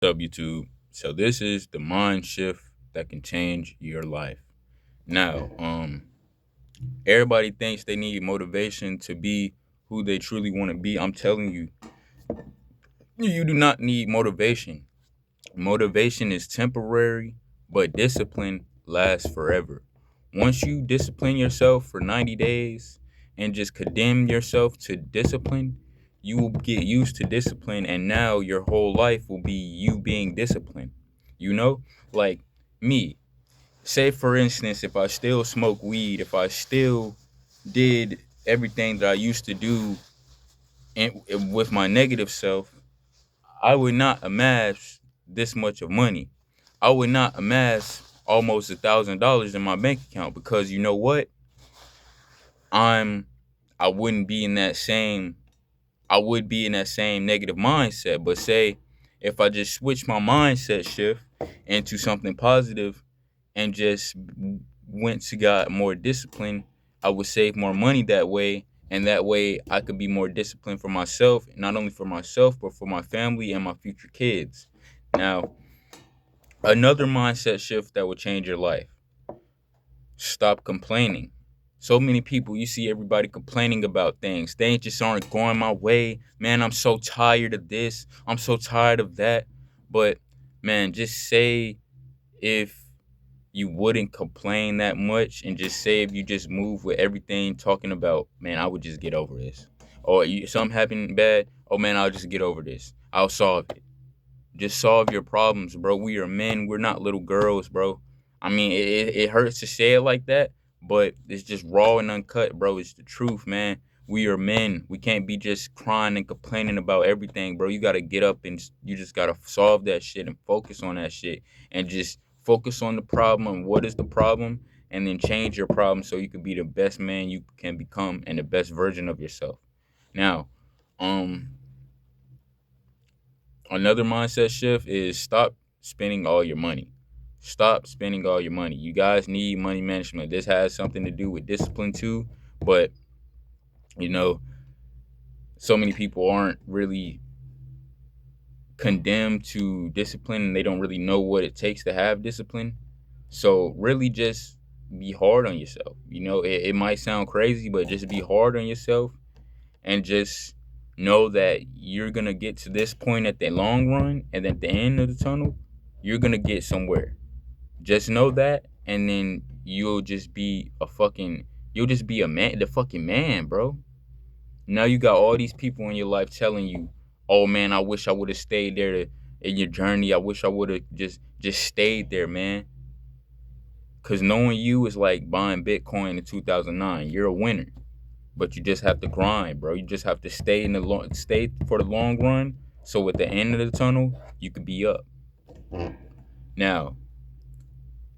What's up, YouTube? So this is the mind shift that can change your life. Now, everybody thinks they need motivation to be who they truly want to be. I'm telling you, you do not need motivation. Motivation is temporary, but discipline lasts forever. Once you discipline yourself for 90 days and just condemn yourself to discipline, you will get used to discipline, and now your whole life will be you being disciplined. You know, like me, say for instance, if I still smoke weed, if I still did everything that I used to do with my negative self, I would not amass this much of money. I would not amass almost $1,000 in my bank account because you know what? I'm I wouldn't be in that same I would be in that same negative mindset. But say if I just switch my mindset shift into something positive and just went to got more discipline, I would save more money that way. And that way I could be more disciplined for myself, not only for myself, but for my family and my future kids. Now, another mindset shift that will change your life: stop complaining. So many people, you see everybody complaining about things. Things just aren't going my way. Man, I'm so tired of this. I'm so tired of that. But man, just say if you wouldn't complain that much, and just say if you just move with everything talking about, man, I would just get over this. Or something happened bad. Oh man, I'll just get over this. I'll solve it. Just solve your problems, bro. We are men. We're not little girls, bro. I mean, it hurts to say it like that, but it's just raw and uncut, bro. It's the truth, man. We are men. We can't be just crying and complaining about everything, bro. You got to get up and you just got to solve that shit and focus on that shit and just focus on the problem and what is the problem, and then change your problem so you can be the best man you can become and the best version of yourself. Now, um, another mindset shift is stop spending all your money. Stop spending all your money. You guys need money management. This has something to do with discipline too, but you know, so many people aren't really condemned to discipline and they don't really know what it takes to have discipline. So really just be hard on yourself. It might sound crazy, but just be hard on yourself and just know that you're gonna get to this point at the long run, and at the end of the tunnel, you're gonna get somewhere. Just know that, and then you'll just be a man, the fucking man, bro. Now you got all these people in your life telling you, "Oh man, I wish I would have stayed there in your journey. I wish I would have just stayed there, man." Cause knowing you is like buying Bitcoin in 2009. You're a winner, but you just have to grind, bro. You just have to stay for the long run. So at the end of the tunnel, you could be up. Now,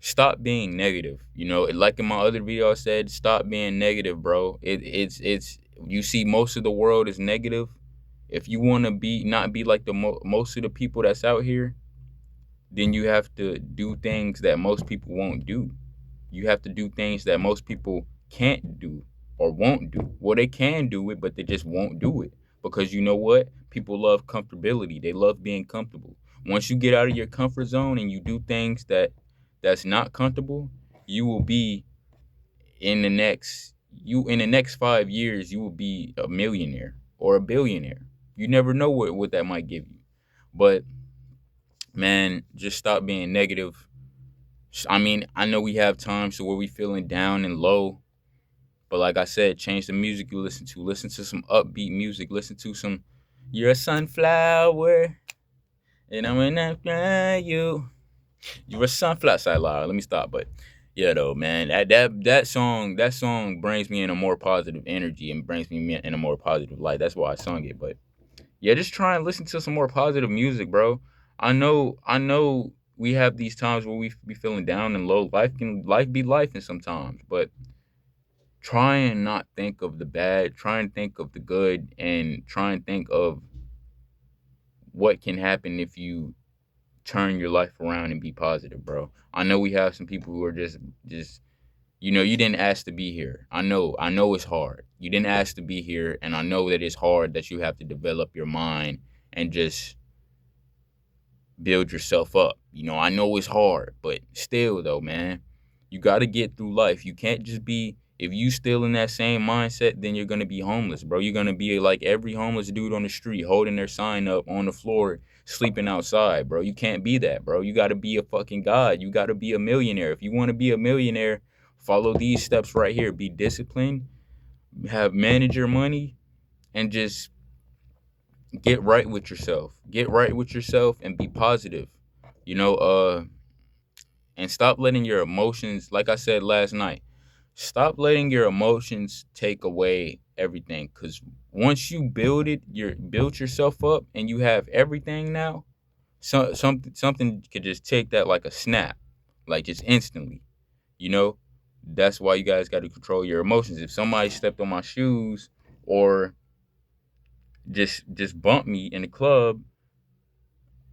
stop being negative. Like in my other video, I said, stop being negative, bro. It's you see, most of the world is negative. If you want to be not be like the most of the people that's out here, then you have to do things that most people won't do. You have to do things that most people can't do or won't do. Well, they can do it, but they just won't do it because you know what? People love comfortability. They love being comfortable. Once you get out of your comfort zone and you do things that's not comfortable, you will be in the next 5 years, you will be a millionaire or a billionaire. You never know what that might give you. But man, just stop being negative. I mean, I know we have times where we feeling down and low, but like I said, change the music you listen to. Listen to some upbeat music. Listen to some "You're a Sunflower," and I'm gonna fly you. You're a sunflower. Sorry, Lara. Let me stop. But yeah, though, man, that song brings me in a more positive energy and brings me in a more positive light. That's why I sung it. But yeah, just try and listen to some more positive music, bro. I know we have these times where we be feeling down and low. Life be life and sometimes, but try and not think of the bad. Try and think of the good, and try and think of what can happen if you turn your life around and be positive, bro. I know we have some people who are just you didn't ask to be here. I know it's hard. You didn't ask to be here, and I know that it's hard that you have to develop your mind and just build yourself up. I know it's hard, but still though, man, you got to get through life. You can't just be, if you still in that same mindset, then you're going to be homeless, bro. You're going to be like every homeless dude on the street holding their sign up on the floor, sleeping outside, bro. You can't be that, bro. You got to be a fucking god. You got to be a millionaire. If you want to be a millionaire, follow these steps right here. Be disciplined, manage your money, and just get right with yourself. Get right with yourself and be positive. You know, and stop letting your emotions, like I said last night, stop letting your emotions take away everything. Cause once you built yourself up and you have everything now, something could just take that like a snap, like just instantly. You know, that's why you guys got to control your emotions. If somebody stepped on my shoes or just bumped me in the club,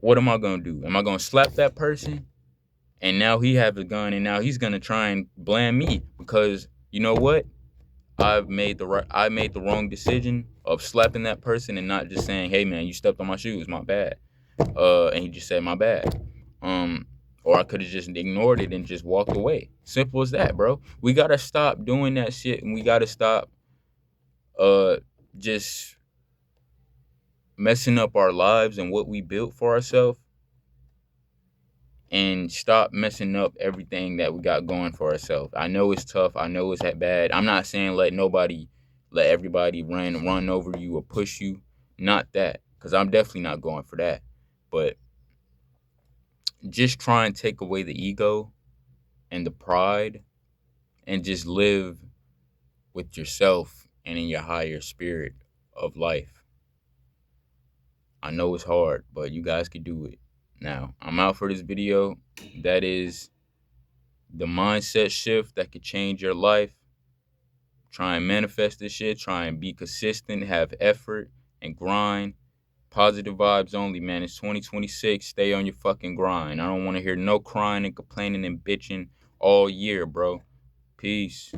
what am I gonna do? Am I gonna slap that person? And now he have a gun, and now he's gonna try and blame me because you know what? I made the wrong decision of slapping that person and not just saying, "Hey man, you stepped on my shoes, my bad." And he just said, "My bad." Um, or I could have just ignored it and just walked away. Simple as that, bro. We gotta stop doing that shit, and we gotta stop uh just messing up our lives and what we built for ourselves, and stop messing up everything that we got going for ourselves. I know it's tough. I know it's that bad. I'm not saying let everybody run over you or push you. Not that, because I'm definitely not going for that. But just try and take away the ego and the pride and just live with yourself and in your higher spirit of life. I know it's hard, but you guys can do it. Now, I'm out for this video. That is the mindset shift that could change your life. Try and manifest this shit. Try and be consistent, have effort, and grind. Positive vibes only, man. It's 2026. Stay on your fucking grind. I don't want to hear no crying and complaining and bitching all year, bro. Peace.